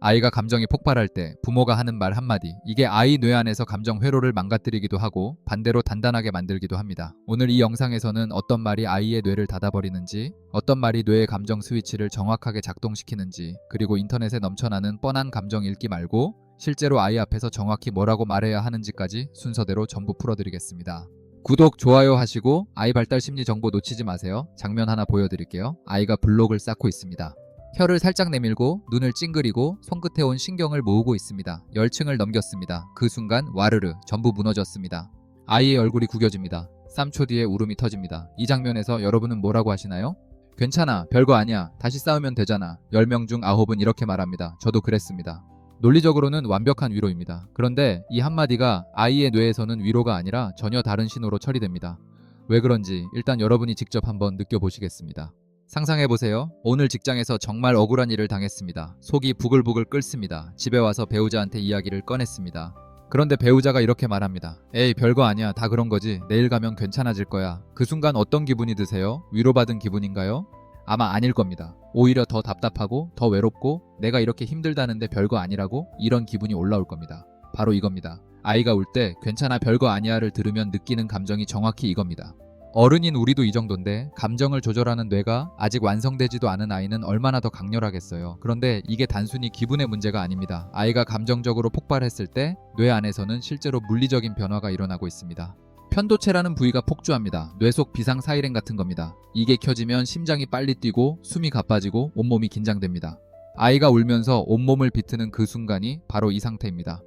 아이가 감정이 폭발할 때 부모가 하는 말 한마디, 이게 아이 뇌 안에서 감정 회로를 망가뜨리기도 하고 반대로 단단하게 만들기도 합니다. 오늘 이 영상에서는 어떤 말이 아이의 뇌를 닫아버리는지, 어떤 말이 뇌의 감정 스위치를 정확하게 작동시키는지, 그리고 인터넷에 넘쳐나는 뻔한 감정 읽기 말고 실제로 아이 앞에서 정확히 뭐라고 말해야 하는지까지 순서대로 전부 풀어드리겠습니다. 구독, 좋아요 하시고 아이 발달 심리 정보 놓치지 마세요. 장면 하나 보여드릴게요. 아이가 블록을 쌓고 있습니다. 혀를 살짝 내밀고 눈을 찡그리고 손끝에 온 신경을 모으고 있습니다. 열층을 넘겼습니다. 그 순간 와르르 전부 무너졌습니다. 아이의 얼굴이 구겨집니다. 3초 뒤에 울음이 터집니다. 이 장면에서 여러분은 뭐라고 하시나요? 괜찮아, 별거 아니야, 다시 싸우면 되잖아. 10명 중 9은 이렇게 말합니다. 저도 그랬습니다. 논리적으로는 완벽한 위로입니다. 그런데 이 한마디가 아이의 뇌에서는 위로가 아니라 전혀 다른 신호로 처리됩니다. 왜 그런지 일단 여러분이 직접 한번 느껴보시겠습니다. 상상해보세요. 오늘 직장에서 정말 억울한 일을 당했습니다. 속이 부글부글 끓습니다. 집에 와서 배우자한테 이야기를 꺼냈습니다. 그런데 배우자가 이렇게 말합니다. 에이, 별거 아니야, 다 그런 거지. 내일 가면 괜찮아질 거야. 그 순간 어떤 기분이 드세요? 위로받은 기분인가요? 아마 아닐 겁니다. 오히려 더 답답하고 더 외롭고 내가 이렇게 힘들다는데 별거 아니라고 이런 기분이 올라올 겁니다. 바로 이겁니다. 아이가 울 때 괜찮아, 별거 아니야를 들으면 느끼는 감정이 정확히 이겁니다. 어른인 우리도 이 정도인데 감정을 조절하는 뇌가 아직 완성되지도 않은 아이는 얼마나 더 강렬하겠어요. 그런데 이게 단순히 기분의 문제가 아닙니다. 아이가 감정적으로 폭발했을 때 뇌 안에서는 실제로 물리적인 변화가 일어나고 있습니다. 편도체라는 부위가 폭주합니다. 뇌 속 비상 사이렌 같은 겁니다. 이게 켜지면 심장이 빨리 뛰고 숨이 가빠지고 온몸이 긴장됩니다. 아이가 울면서 온몸을 비트는 그 순간이 바로 이 상태입니다.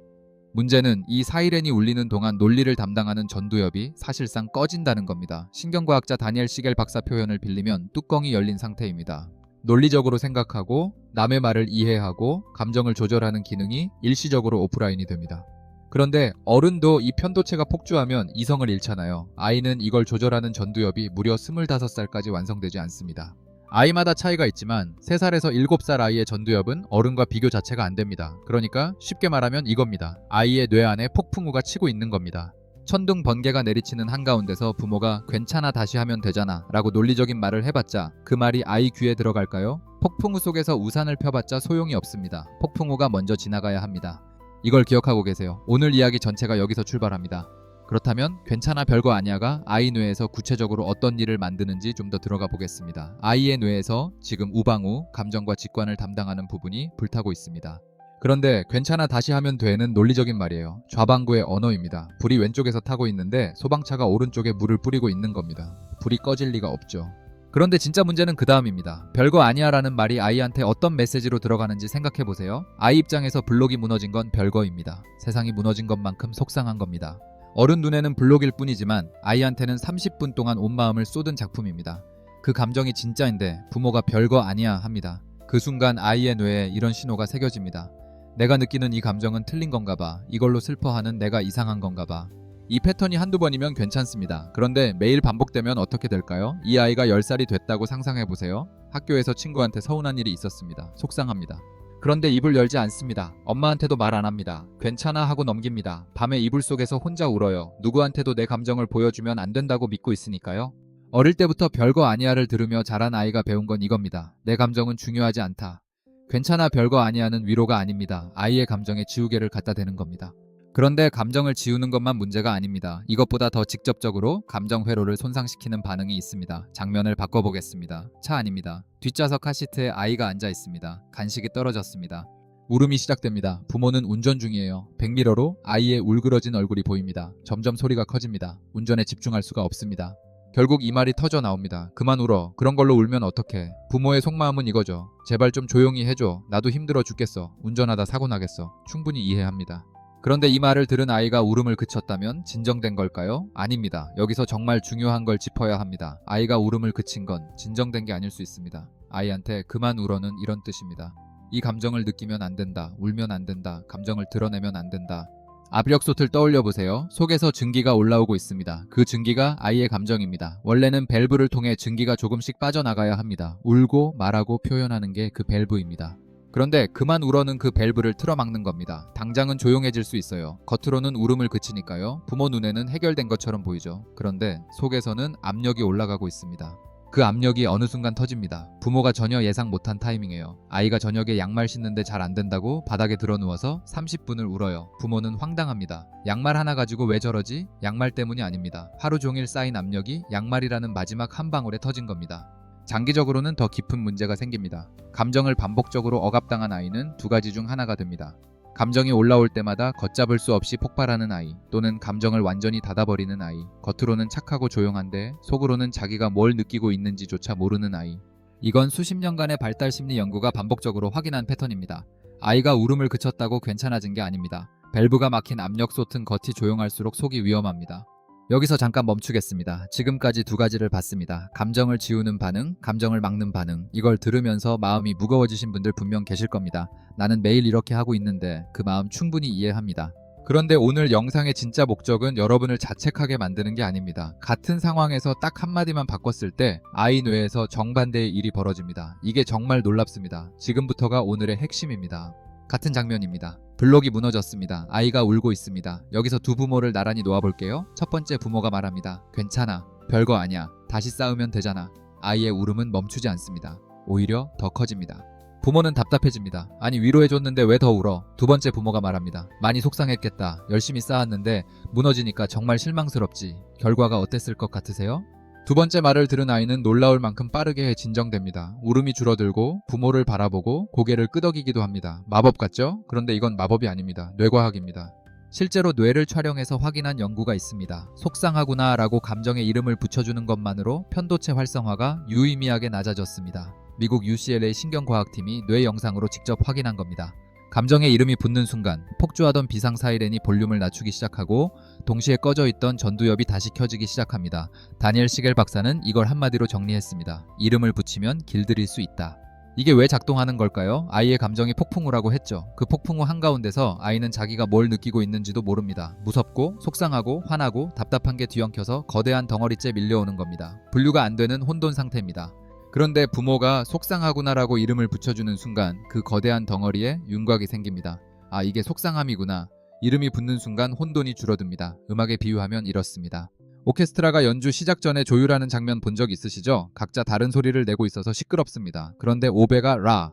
문제는 이 사이렌이 울리는 동안 논리를 담당하는 전두엽이 사실상 꺼진다는 겁니다. 신경과학자 다니엘 시겔 박사 표현을 빌리면 뚜껑이 열린 상태입니다. 논리적으로 생각하고 남의 말을 이해하고 감정을 조절하는 기능이 일시적으로 오프라인이 됩니다. 그런데 어른도 이 편도체가 폭주하면 이성을 잃잖아요. 아이는 이걸 조절하는 전두엽이 무려 25살까지 완성되지 않습니다. 아이마다 차이가 있지만 3살에서 7살 아이의 전두엽은 어른과 비교 자체가 안 됩니다. 그러니까 쉽게 말하면 이겁니다. 아이의 뇌 안에 폭풍우가 치고 있는 겁니다. 천둥 번개가 내리치는 한가운데서 부모가 괜찮아, 다시 하면 되잖아 라고 논리적인 말을 해봤자 그 말이 아이 귀에 들어갈까요? 폭풍우 속에서 우산을 펴봤자 소용이 없습니다. 폭풍우가 먼저 지나가야 합니다. 이걸 기억하고 계세요. 오늘 이야기 전체가 여기서 출발합니다. 그렇다면 괜찮아, 별거 아니야가 아이 뇌에서 구체적으로 어떤 일을 만드는지 좀 더 들어가 보겠습니다. 아이의 뇌에서 지금 우방우, 감정과 직관을 담당하는 부분이 불타고 있습니다. 그런데 괜찮아, 다시 하면 돼는 논리적인 말이에요. 좌방구의 언어입니다. 불이 왼쪽에서 타고 있는데 소방차가 오른쪽에 물을 뿌리고 있는 겁니다. 불이 꺼질 리가 없죠. 그런데 진짜 문제는 그 다음입니다. 별거 아니야 라는 말이 아이한테 어떤 메시지로 들어가는지 생각해보세요. 아이 입장에서 블록이 무너진 건 별거입니다. 세상이 무너진 것만큼 속상한 겁니다. 어른 눈에는 블록일 뿐이지만 아이한테는 30분 동안 온 마음을 쏟은 작품입니다. 그 감정이 진짜인데 부모가 별거 아니야 합니다. 그 순간 아이의 뇌에 이런 신호가 새겨집니다. 내가 느끼는 이 감정은 틀린 건가 봐. 이걸로 슬퍼하는 내가 이상한 건가 봐. 이 패턴이 한두 번이면 괜찮습니다. 그런데 매일 반복되면 어떻게 될까요? 이 아이가 10살이 됐다고 상상해보세요. 학교에서 친구한테 서운한 일이 있었습니다. 속상합니다. 그런데 입을 열지 않습니다. 엄마한테도 말 안 합니다. 괜찮아 하고 넘깁니다. 밤에 이불 속에서 혼자 울어요. 누구한테도 내 감정을 보여주면 안 된다고 믿고 있으니까요. 어릴 때부터 별거 아니야를 들으며 자란 아이가 배운 건 이겁니다. 내 감정은 중요하지 않다. 괜찮아, 별거 아니야는 위로가 아닙니다. 아이의 감정에 지우개를 갖다 대는 겁니다. 그런데 감정을 지우는 것만 문제가 아닙니다. 이것보다 더 직접적으로 감정 회로를 손상시키는 반응이 있습니다. 장면을 바꿔보겠습니다. 차 안입니다. 뒷좌석 카시트에 아이가 앉아 있습니다. 간식이 떨어졌습니다. 울음이 시작됩니다. 부모는 운전 중이에요. 백미러로 아이의 울그러진 얼굴이 보입니다. 점점 소리가 커집니다. 운전에 집중할 수가 없습니다. 결국 이 말이 터져 나옵니다. 그만 울어. 그런 걸로 울면 어떡해. 부모의 속마음은 이거죠. 제발 좀 조용히 해줘. 나도 힘들어 죽겠어. 운전하다 사고 나겠어. 충분히 이해합니다. 그런데 이 말을 들은 아이가 울음을 그쳤다면 진정된 걸까요? 아닙니다. 여기서 정말 중요한 걸 짚어야 합니다. 아이가 울음을 그친 건 진정된 게 아닐 수 있습니다. 아이한테 그만 울어는 이런 뜻입니다. 이 감정을 느끼면 안 된다. 울면 안 된다. 감정을 드러내면 안 된다. 압력솥을 떠올려 보세요. 속에서 증기가 올라오고 있습니다. 그 증기가 아이의 감정입니다. 원래는 밸브를 통해 증기가 조금씩 빠져나가야 합니다. 울고 말하고 표현하는 게 그 밸브입니다. 그런데 그만 울어는 그 밸브를 틀어막는 겁니다. 당장은 조용해질 수 있어요. 겉으로는 울음을 그치니까요. 부모 눈에는 해결된 것처럼 보이죠. 그런데 속에서는 압력이 올라가고 있습니다. 그 압력이 어느 순간 터집니다. 부모가 전혀 예상 못한 타이밍이에요. 아이가 저녁에 양말 신는데 잘 안 된다고 바닥에 드러 누워서 30분을 울어요. 부모는 황당합니다. 양말 하나 가지고 왜 저러지? 양말 때문이 아닙니다. 하루 종일 쌓인 압력이 양말이라는 마지막 한 방울에 터진 겁니다. 장기적으로는 더 깊은 문제가 생깁니다. 감정을 반복적으로 억압당한 아이는 두 가지 중 하나가 됩니다. 감정이 올라올 때마다 걷잡을 수 없이 폭발하는 아이, 또는 감정을 완전히 닫아버리는 아이, 겉으로는 착하고 조용한데 속으로는 자기가 뭘 느끼고 있는지조차 모르는 아이. 이건 수십 년간의 발달 심리 연구가 반복적으로 확인한 패턴입니다. 아이가 울음을 그쳤다고 괜찮아진 게 아닙니다. 밸브가 막힌 압력 솟은 겉이 조용할수록 속이 위험합니다. 여기서 잠깐 멈추겠습니다. 지금까지 두 가지를 봤습니다. 감정을 지우는 반응, 감정을 막는 반응. 이걸 들으면서 마음이 무거워지신 분들 분명 계실 겁니다. 나는 매일 이렇게 하고 있는데 그 마음 충분히 이해합니다. 그런데 오늘 영상의 진짜 목적은 여러분을 자책하게 만드는 게 아닙니다. 같은 상황에서 딱 한마디만 바꿨을 때 아이 뇌에서 정반대의 일이 벌어집니다. 이게 정말 놀랍습니다. 지금부터가 오늘의 핵심입니다. 같은 장면입니다. 블록이 무너졌습니다. 아이가 울고 있습니다. 여기서 두 부모를 나란히 놓아볼게요. 첫 번째 부모가 말합니다. 괜찮아. 별거 아니야. 다시 싸우면 되잖아. 아이의 울음은 멈추지 않습니다. 오히려 더 커집니다. 부모는 답답해집니다. 아니 위로해줬는데 왜 더 울어? 두 번째 부모가 말합니다. 많이 속상했겠다. 열심히 쌓았는데 무너지니까 정말 실망스럽지. 결과가 어땠을 것 같으세요? 두 번째 말을 들은 아이는 놀라울 만큼 빠르게 진정됩니다. 울음이 줄어들고 부모를 바라보고 고개를 끄덕이기도 합니다. 마법 같죠? 그런데 이건 마법이 아닙니다. 뇌과학입니다. 실제로 뇌를 촬영해서 확인한 연구가 있습니다. 속상하구나 라고 감정에 이름을 붙여주는 것만으로 편도체 활성화가 유의미하게 낮아졌습니다. 미국 UCLA 신경과학팀이 뇌 영상으로 직접 확인한 겁니다. 감정에 이름이 붙는 순간 폭주하던 비상 사이렌이 볼륨을 낮추기 시작하고 동시에 꺼져 있던 전두엽이 다시 켜지기 시작합니다. 다니엘 시겔 박사는 이걸 한마디로 정리했습니다. 이름을 붙이면 길들일 수 있다. 이게 왜 작동하는 걸까요? 아이의 감정이 폭풍우라고 했죠. 그 폭풍우 한가운데서 아이는 자기가 뭘 느끼고 있는지도 모릅니다. 무섭고 속상하고 화나고 답답한 게 뒤엉켜서 거대한 덩어리째 밀려오는 겁니다. 분류가 안 되는 혼돈 상태입니다. 그런데 부모가 속상하구나라고 이름을 붙여주는 순간 그 거대한 덩어리에 윤곽이 생깁니다. 아, 이게 속상함이구나. 이름이 붙는 순간 혼돈이 줄어듭니다. 음악에 비유하면 이렇습니다. 오케스트라가 연주 시작 전에 조율하는 장면 본 적 있으시죠? 각자 다른 소리를 내고 있어서 시끄럽습니다. 그런데 오베가 라,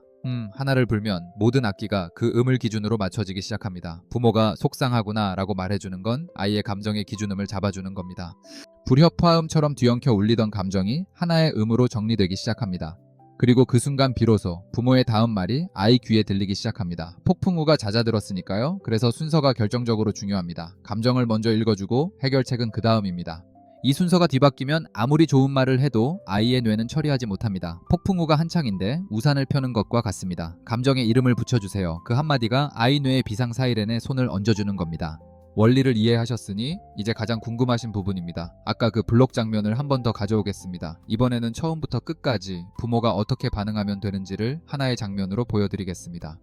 하나를 불면 모든 악기가 그 음을 기준으로 맞춰지기 시작합니다. 부모가 속상하구나 라고 말해주는 건 아이의 감정의 기준음을 잡아주는 겁니다. 불협화음처럼 뒤엉켜 울리던 감정이 하나의 음으로 정리되기 시작합니다. 그리고 그 순간 비로소 부모의 다음 말이 아이 귀에 들리기 시작합니다. 폭풍우가 잦아들었으니까요. 그래서 순서가 결정적으로 중요합니다. 감정을 먼저 읽어주고 해결책은 그 다음입니다. 이 순서가 뒤바뀌면 아무리 좋은 말을 해도 아이의 뇌는 처리하지 못합니다. 폭풍우가 한창인데 우산을 펴는 것과 같습니다. 감정에 이름을 붙여주세요. 그 한마디가 아이 뇌의 비상 사이렌에 손을 얹어주는 겁니다. 원리를 이해하셨으니 이제 가장 궁금하신 부분입니다. 아까 그 블록 장면을 한 번 더 가져오겠습니다. 이번에는 처음부터 끝까지 부모가 어떻게 반응하면 되는지를 하나의 장면으로 보여드리겠습니다.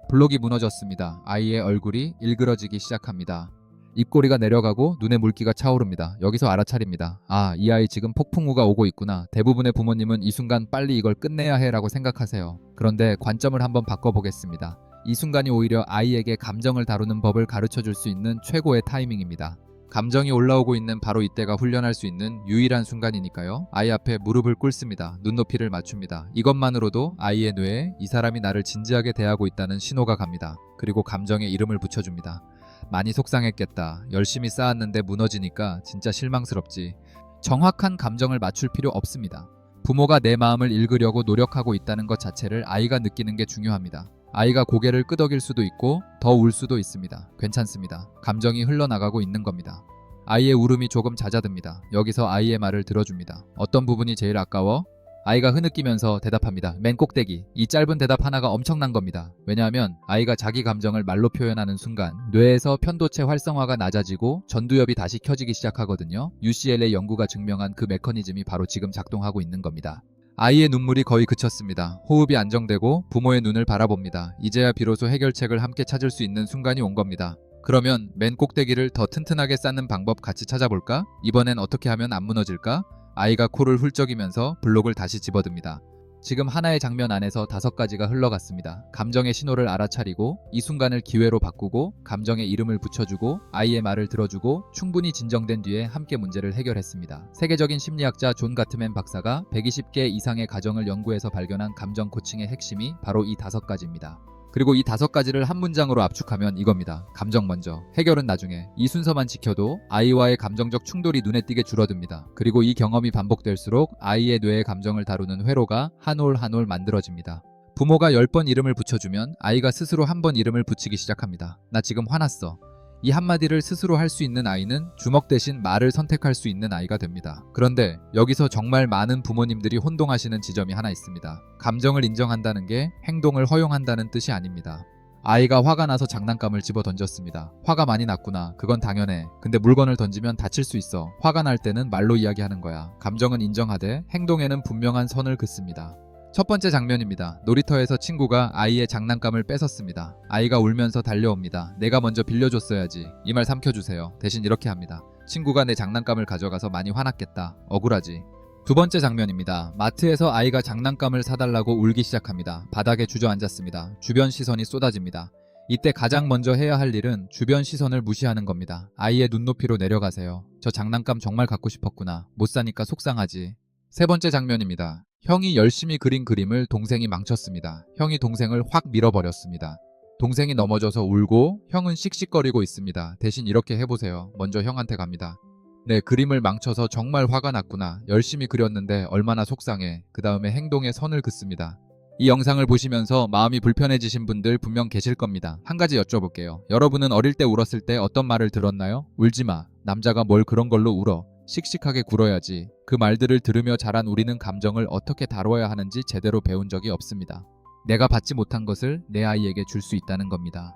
블록이 무너졌습니다. 아이의 얼굴이 일그러지기 시작합니다. 입꼬리가 내려가고 눈에 물기가 차오릅니다. 여기서 알아차립니다. 아, 이 아이 지금 폭풍우가 오고 있구나. 대부분의 부모님은 이 순간 빨리 이걸 끝내야 해 라고 생각하세요. 그런데 관점을 한번 바꿔보겠습니다. 이 순간이 오히려 아이에게 감정을 다루는 법을 가르쳐줄 수 있는 최고의 타이밍입니다. 감정이 올라오고 있는 바로 이때가 훈련할 수 있는 유일한 순간이니까요. 아이 앞에 무릎을 꿇습니다. 눈높이를 맞춥니다. 이것만으로도 아이의 뇌에 이 사람이 나를 진지하게 대하고 있다는 신호가 갑니다. 그리고 감정에 이름을 붙여줍니다. 많이 속상했겠다. 열심히 쌓았는데 무너지니까 진짜 실망스럽지. 정확한 감정을 맞출 필요 없습니다. 부모가 내 마음을 읽으려고 노력하고 있다는 것 자체를 아이가 느끼는 게 중요합니다. 아이가 고개를 끄덕일 수도 있고 더 울 수도 있습니다. 괜찮습니다. 감정이 흘러나가고 있는 겁니다. 아이의 울음이 조금 잦아듭니다. 여기서 아이의 말을 들어줍니다. 어떤 부분이 제일 아까워? 아이가 흐느끼면서 대답합니다. 맨 꼭대기. 이 짧은 대답 하나가 엄청난 겁니다. 왜냐하면 아이가 자기 감정을 말로 표현하는 순간 뇌에서 편도체 활성화가 낮아지고 전두엽이 다시 켜지기 시작하거든요. UCLA 연구가 증명한 그 메커니즘이 바로 지금 작동하고 있는 겁니다. 아이의 눈물이 거의 그쳤습니다. 호흡이 안정되고 부모의 눈을 바라봅니다. 이제야 비로소 해결책을 함께 찾을 수 있는 순간이 온 겁니다. 그러면 맨 꼭대기를 더 튼튼하게 쌓는 방법 같이 찾아볼까? 이번엔 어떻게 하면 안 무너질까? 아이가 코를 훌쩍이면서 블록을 다시 집어듭니다. 지금 하나의 장면 안에서 5가지가 흘러갔습니다. 감정의 신호를 알아차리고 이 순간을 기회로 바꾸고 감정의 이름을 붙여주고 아이의 말을 들어주고 충분히 진정된 뒤에 함께 문제를 해결했습니다. 세계적인 심리학자 존 가트맨 박사가 120개 이상의 가정을 연구해서 발견한 감정 코칭의 핵심이 바로 이 5가지입니다. 그리고 이 5가지를 한 문장으로 압축하면 이겁니다. 감정 먼저, 해결은 나중에. 이 순서만 지켜도 아이와의 감정적 충돌이 눈에 띄게 줄어듭니다. 그리고 이 경험이 반복될수록 아이의 뇌의 감정을 다루는 회로가 한 올 한 올 만들어집니다. 부모가 10번 이름을 붙여주면 아이가 스스로 한 번 이름을 붙이기 시작합니다. 나 지금 화났어. 이 한마디를 스스로 할 수 있는 아이는 주먹 대신 말을 선택할 수 있는 아이가 됩니다. 그런데 여기서 정말 많은 부모님들이 혼동하시는 지점이 하나 있습니다. 감정을 인정한다는 게 행동을 허용한다는 뜻이 아닙니다. 아이가 화가 나서 장난감을 집어 던졌습니다. 화가 많이 났구나. 그건 당연해. 근데 물건을 던지면 다칠 수 있어. 화가 날 때는 말로 이야기하는 거야. 감정은 인정하되 행동에는 분명한 선을 긋습니다. 첫 번째 장면입니다. 놀이터에서 친구가 아이의 장난감을 뺏었습니다. 아이가 울면서 달려옵니다. 내가 먼저 빌려줬어야지. 이 말 삼켜주세요. 대신 이렇게 합니다. 친구가 내 장난감을 가져가서 많이 화났겠다. 억울하지. 두 번째 장면입니다. 마트에서 아이가 장난감을 사달라고 울기 시작합니다. 바닥에 주저앉았습니다. 주변 시선이 쏟아집니다. 이때 가장 먼저 해야 할 일은 주변 시선을 무시하는 겁니다. 아이의 눈높이로 내려가세요. 저 장난감 정말 갖고 싶었구나. 못 사니까 속상하지. 세 번째 장면입니다. 형이 열심히 그린 그림을 동생이 망쳤습니다. 형이 동생을 확 밀어버렸습니다. 동생이 넘어져서 울고 형은 씩씩거리고 있습니다. 대신 이렇게 해보세요. 먼저 형한테 갑니다. 네, 그림을 망쳐서 정말 화가 났구나. 열심히 그렸는데 얼마나 속상해. 그 다음에 행동에 선을 긋습니다. 이 영상을 보시면서 마음이 불편해지신 분들 분명 계실 겁니다. 한 가지 여쭤볼게요. 여러분은 어릴 때 울었을 때 어떤 말을 들었나요? 울지마. 남자가 뭘 그런 걸로 울어. 씩씩하게 굴어야지. 그 말들을 들으며 자란 우리는 감정을 어떻게 다뤄야 하는지 제대로 배운 적이 없습니다. 내가 받지 못한 것을 내 아이에게 줄 수 있다는 겁니다.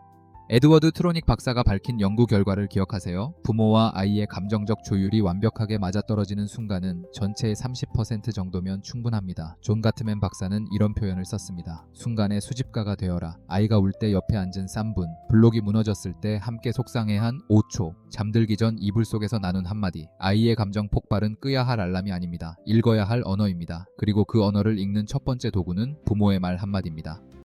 에드워드 트로닉 박사가 밝힌 연구 결과를 기억하세요? 부모와 아이의 감정적 조율이 완벽하게 맞아떨어지는 순간은 전체의 30% 정도면 충분합니다. 존 가트맨 박사는 이런 표현을 썼습니다. 순간의 수집가가 되어라. 아이가 울 때 옆에 앉은 쌈분, 블록이 무너졌을 때 함께 속상해한 5초, 잠들기 전 이불 속에서 나눈 한마디. 아이의 감정 폭발은 끄야 할 알람이 아닙니다. 읽어야 할 언어입니다. 그리고 그 언어를 읽는 첫 번째 도구는 부모의 말 한마디입니다.